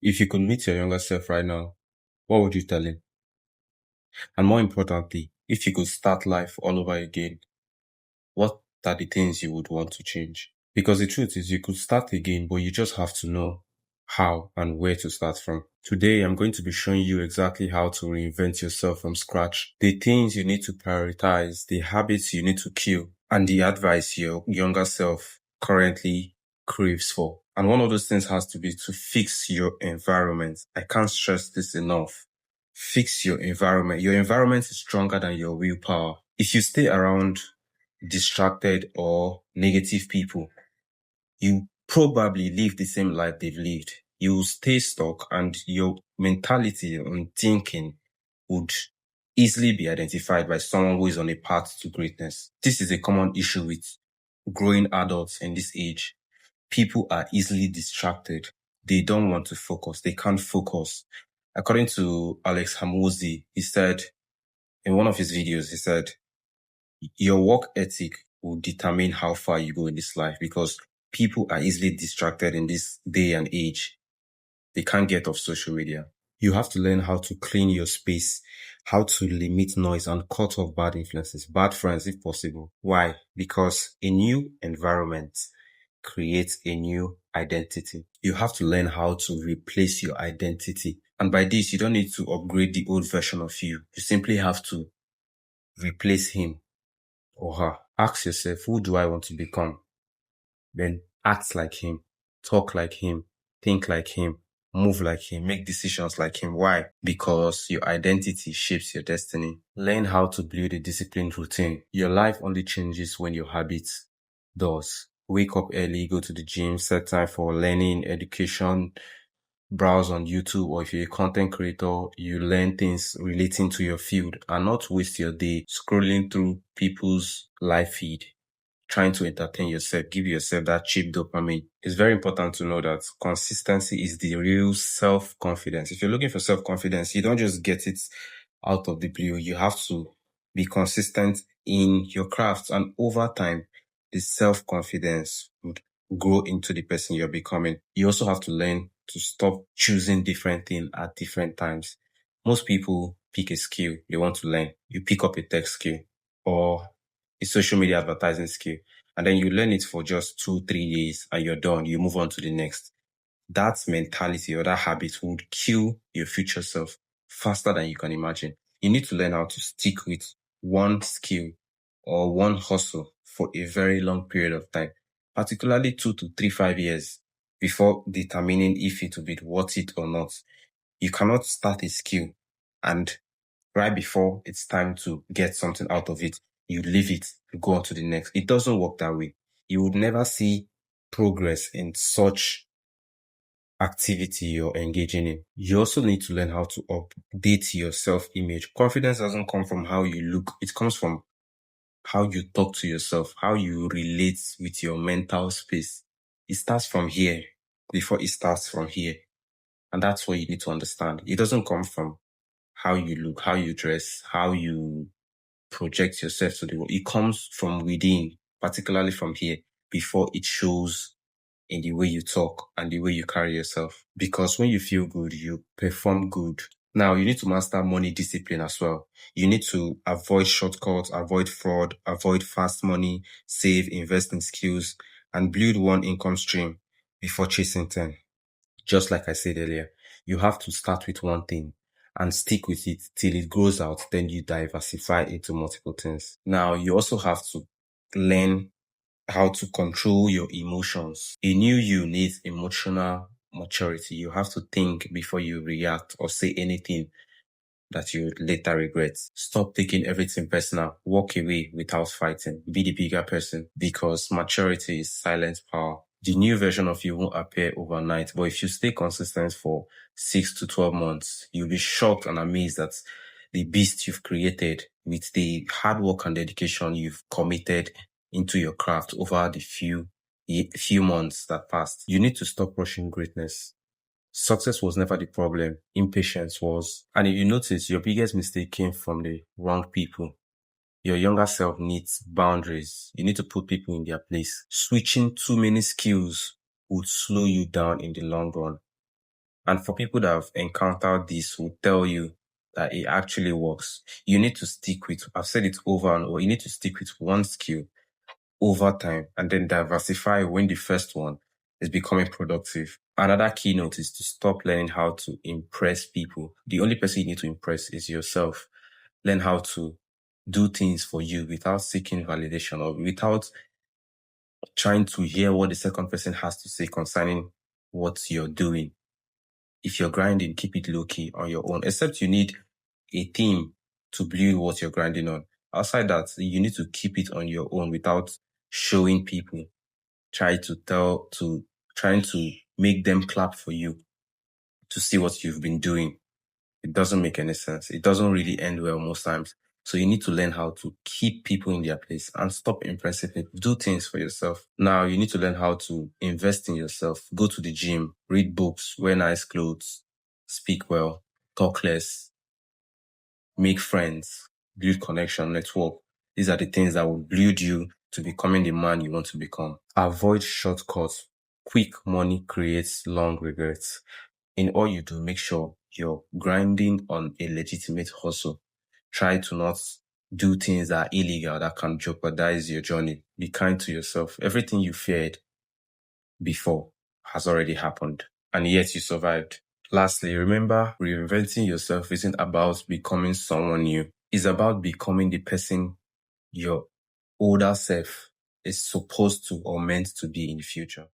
If you could meet your younger self right now, what would you tell him? And more importantly, if you could start life all over again, what are the things you would want to change? Because the truth is you could start again, but you just have to know how and where to start from. Today, I'm going to be showing you exactly how to reinvent yourself from scratch, the things you need to prioritize, the habits you need to kill, and the advice your younger self currently craves for. And one of those things has to be to fix your environment. I can't stress this enough. Fix your environment. Your environment is stronger than your willpower. If you stay around distracted or negative people, you probably live the same life they've lived. You will stay stuck and your mentality and thinking would easily be identified by someone who is on a path to greatness. This is a common issue with growing adults in this age. People are easily distracted. They don't want to focus. They can't focus. According to Alex Hamosi, he said in one of his videos, he said, your work ethic will determine how far you go in this life because people are easily distracted in this day and age. They can't get off social media. You have to learn how to clean your space, how to limit noise and cut off bad influences, bad friends if possible. Why? Because a new environment creates a new identity. You have to learn how to replace your identity. And by this, you don't need to upgrade the old version of you. You simply have to replace him or her. Ask yourself, who do I want to become? Then act like him, talk like him, think like him, move like him, make decisions like him. Why? Because your identity shapes your destiny. Learn how to build a disciplined routine. Your life only changes when your habits does. Wake up early, go to the gym, set time for learning, education, browse on YouTube, or if you're a content creator, you learn things relating to your field and not waste your day scrolling through people's live feed, trying to entertain yourself, give yourself that cheap dopamine. It's very important to know that consistency is the real self-confidence. If you're looking for self-confidence, you don't just get it out of the blue. You have to be consistent in your craft, and over time, the self-confidence would grow into the person you're becoming. You also have to learn to stop choosing different things at different times. Most people pick a skill they want to learn. You pick up a tech skill or a social media advertising skill, and then you learn it for just 2-3 days and you're done. You move on to the next. That mentality or that habit would kill your future self faster than you can imagine. You need to learn how to stick with one skill or one hustle for a very long period of time, particularly 2 to 3, 5 years before determining if it will be worth it or not. You cannot start a skill and right before it's time to get something out of it, you leave it, you go on to the next. It doesn't work that way. You would never see progress in such activity you're engaging in. You also need to learn how to update your self-image. Confidence doesn't come from how you look. It comes from how you talk to yourself, how you relate with your mental space. It starts from here before it starts from here. And that's what you need to understand. It doesn't come from how you look, how you dress, how you project yourself to the world. It comes from within, particularly from here, before it shows in the way you talk and the way you carry yourself. Because when you feel good, you perform good. Now, you need to master money discipline as well. You need to avoid shortcuts, avoid fraud, avoid fast money, save, invest in skills, and build one income stream before chasing 10. Just like I said earlier, you have to start with one thing and stick with it till it grows out. Then you diversify into multiple things. Now, you also have to learn how to control your emotions. A new you needs emotional maturity. You have to think before you react or say anything that you later regret. Stop taking everything personal. Walk away without fighting. Be the bigger person, because maturity is silent power. The new version of you won't appear overnight, but if you stay consistent for 6 to 12 months, you'll be shocked and amazed at the beast you've created with the hard work and dedication you've committed into your craft over the few months that passed. You need to stop rushing greatness. Success was never the problem. Impatience was. And if you notice, your biggest mistake came from the wrong people. Your younger self needs boundaries. You need to put people in their place. Switching too many skills would slow you down in the long run. And for people that have encountered this will tell you that it actually works. You need to stick with, I've said it over and over, you need to stick with one skill over time and then diversify when the first one is becoming productive. Another keynote is to stop learning how to impress people. The only person you need to impress is yourself. Learn how to do things for you without seeking validation or without trying to hear what the second person has to say concerning what you're doing. If you're grinding, keep it low key on your own, except you need a team to build what you're grinding on. Outside that, you need to keep it on your own without showing people, trying to make them clap for you to see what you've been doing. It doesn't make any sense. It doesn't really end well most times. So you need to learn how to keep people in their place and stop impressing people. Do things for yourself. Now you need to learn how to invest in yourself. Go to the gym, read books, wear nice clothes, speak well, talk less, make friends, build connection, network. These are the things that will build you to becoming the man you want to become. Avoid shortcuts. Quick money creates long regrets. In all you do, make sure you're grinding on a legitimate hustle. Try to not do things that are illegal, that can jeopardize your journey. Be kind to yourself. Everything you feared before has already happened, and yet you survived. Lastly, remember, reinventing yourself isn't about becoming someone new. It's about becoming the person your older self is supposed to or meant to be in the future.